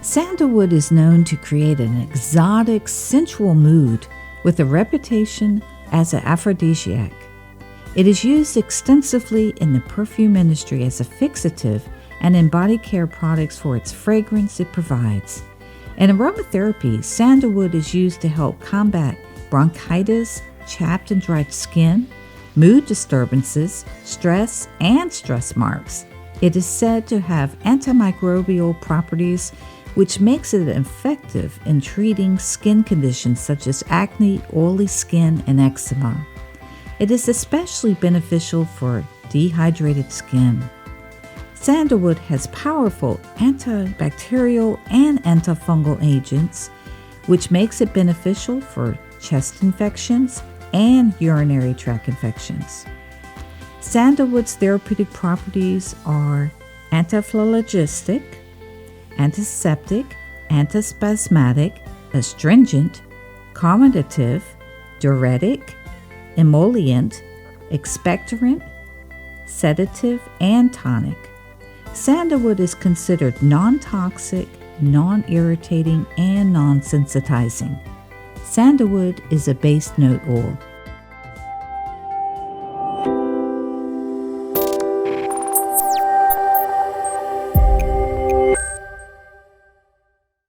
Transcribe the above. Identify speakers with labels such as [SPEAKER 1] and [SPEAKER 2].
[SPEAKER 1] Sandalwood is known to create an exotic, sensual mood with a reputation as an aphrodisiac. It is used extensively in the perfume industry as a fixative and in body care products for its fragrance it provides. In aromatherapy, sandalwood is used to help combat bronchitis, chapped and dried skin, mood disturbances, stress, and stress marks. It is said to have antimicrobial properties, which makes it effective in treating skin conditions such as acne, oily skin, and eczema. It is especially beneficial for dehydrated skin. Sandalwood has powerful antibacterial and antifungal agents, which makes it beneficial for chest infections and urinary tract infections. Sandalwood's therapeutic properties are antiphlogistic, antiseptic, antispasmodic, astringent, carminative, diuretic, emollient, expectorant, sedative, and tonic. Sandalwood is considered non-toxic, non-irritating, and non-sensitizing. Sandalwood is a base note oil.